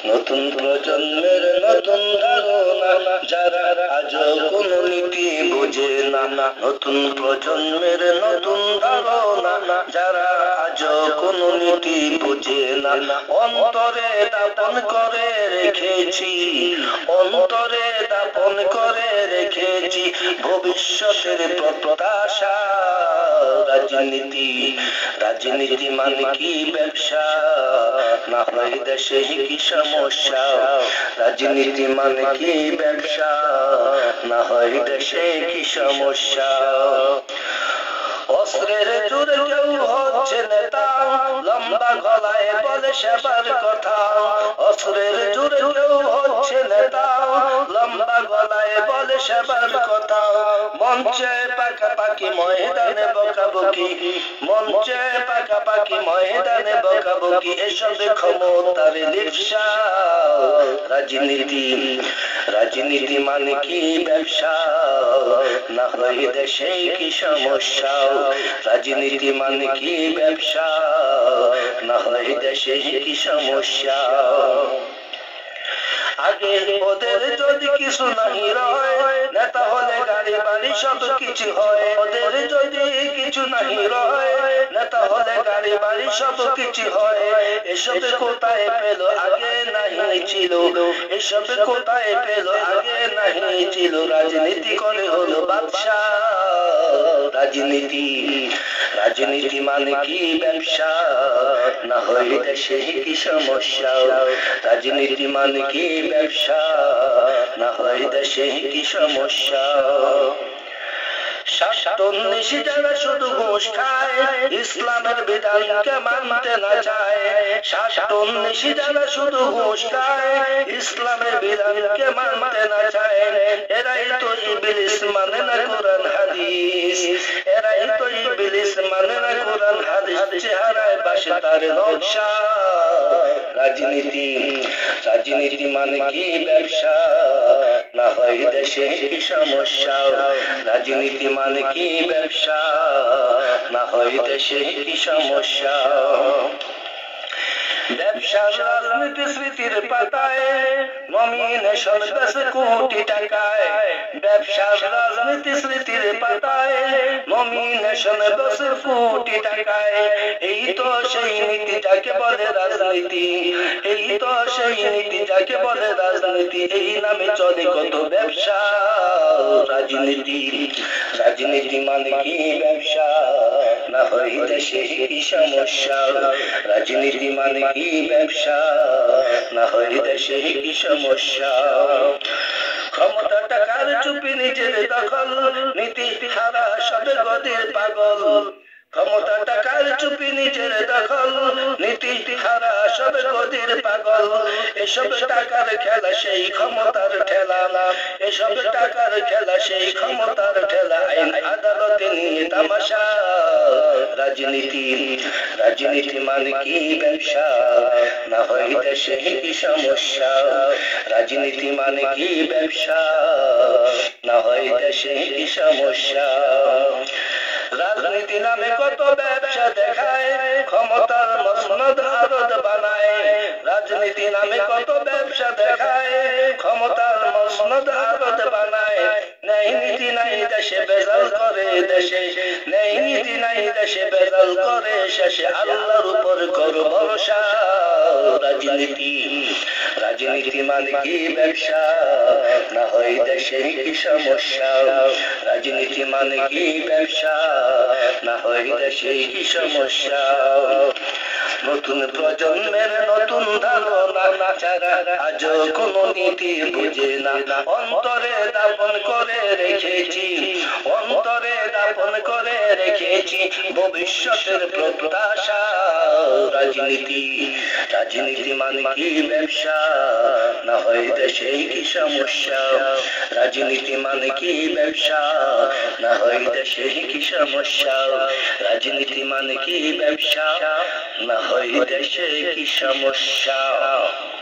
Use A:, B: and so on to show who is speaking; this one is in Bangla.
A: নতুন প্রজন্মের নতুন ধারণা যারা আজও কোনো নীতি বোঝে না। নতুন প্রজন্মের নতুন ধারণা যারা আজও কোনো নীতি বোঝে না। অন্তরে দাপন করে রেখেছি, অন্তরে দাপন করে রেখেছি ভবিষ্যতের প্রত্যাশা। রাজনীতি, রাজনীতি মানে কি ব্যবসা, না হয় দেশে কি সমস্যা। রাজনীতি মানে কি ব্যবসা, না হয় দেশে কি সমস্যা। অস্ত্রের জোরে কেউ হচ্ছে নেতা, লম্বা গলায় বলে সেবার কথা। অস্ত্রের জোরে কেউ হচ্ছে নেতা, লম্বা গলায় বলে সেবার কথা। মঞ্চে পাকাপাকি ময়দানে বকাবকি, মঞ্চে পাকাপাকি ময়দানে বকাবকি, এসব ক্ষমতার লিপ্সা। রাজনীতি, রাজনীতি মানে কি ব্যবসা, না হয় দেশে কি সমস্যা। রাজনীতি মানে কি ব্যবসা, না হয় দেশে কি সমস্যা। আগে ওদের যদি কিছু নাহি রয়, নেতা হলে গাড়ি বাড়ি সব কিছু হয়। ওদের যদি কিছু নাহি রয়, নেতা হলে গাড়ি বাড়ি সব কিছু হয়। এসব কোথায় পেল আগে নাহি ছিল, এসব কোথায় পেল আগে নাহি ছিল। রাজনীতি করে হলো ব্যবসা। রাজনীতি, রাজনীতি মানে কি ব্যবসা, না হয় দেশে কি সমস্যা। রাজনীতি মানে কি ব্যবসা, না হয় দেশে কি সমস্যা। শাসননিশী যারা শুধু ঘুষ খায়, ইসলামের বিধানকে মানতে না চায়। শাসননিশী যারা শুধু ঘুষ খায়, ইসলামের বিধানকে মানতে না চায়। এরাই তো ইবলিস, মানে না কোরআন হাদিস। এরাই তো ইবলিস, মানে না কোরআন হাদিস। চেহারায় বাসে তার নকশা। রাজনীতি, রাজনীতি মানে কি ব্যবসা, না হয় দেশে কি সমস্যা। রাজনীতি মানে কি ব্যবসা, না হয় দেশে কি সমস্যা। ব্যবসার রাজনীতি স্মৃতির পাতায়, নমিনেশন বেশে কোটি টাকায়। ব্যবসার রাজনীতি স্মৃতির পাতায়, নমিনেশন বেশে কোটি টাকায়। এই তো সেই নীতি যাকে বলে রাজনীতি, এই তো সেই নীতি যাকে বলে রাজনীতি। এই নামে চলে কত ব্যবসা। রাজনীতি, রাজনীতি মানে কি ব্যবসা, না হয় দেশে কি সমস্যা। রাজনীতি মানে কি ব্যবসা, না হয় দেশে কি সমস্যা। ক্ষমতা টাকার চুপি নিজের দখল, নীতি হারা সবে গদির পাগল। ক্ষমতা টাকার চুপি নিজের দখল, নীতি হারা সবে গদির পাগল। এসব টাকার খেলা সেই ক্ষমতার ঠেলা, এসব টাকার খেলা সেই ক্ষমতার ঠেলা। আইন আদালতে নিয়ে তামাশা। রাজনীতি, রাজনীতি মানে কি ব্যবসা, না হয় দেশে কি সমস্যা। রাজনীতি মানে কি ব্যবসা, না হয় দেশে কি সমস্যা। রাজনীতি নামে কত ব্যবসা দেখায়, ক্ষমতার মসনদ আরদ বানায়। রাজনীতি নামে কত ব্যবসা দেখায়, ক্ষমতার মসনদ আরদ বানায়। নেই নীতি নাই দেশে বেজাল করে দেশে, নেই নীতি নাই দেশে বেজাল করে শেষে। আল্লাহর উপর করো ভরসা। রাজনীতি, রাজনীতি মানে কি ব্যবসা, না হয় দেশে কি সমস্যা। রাজনীতি মানে কি ব্যবসা, না হয় দেশে কি সমস্যা। নতুন প্রজন্মের নতুন ধারণা যারা আজও কোনো নীতি বুঝে না। অন্তরে দাপন করে রেখেছি, অন্তরে দাপন করে রেখেছি ভবিষ্যতের প্রত্যাশা। রাজনীতি, রাজনীতি মানে কি ব্যবসা, না হয় দেশে কি সমস্যা। রাজনীতি মানে কি ব্যবসা, না হয় দেশে কি সমস্যা। রাজনীতি মানে কি ব্যবসা, না হয় দেশে কি সমস্যা।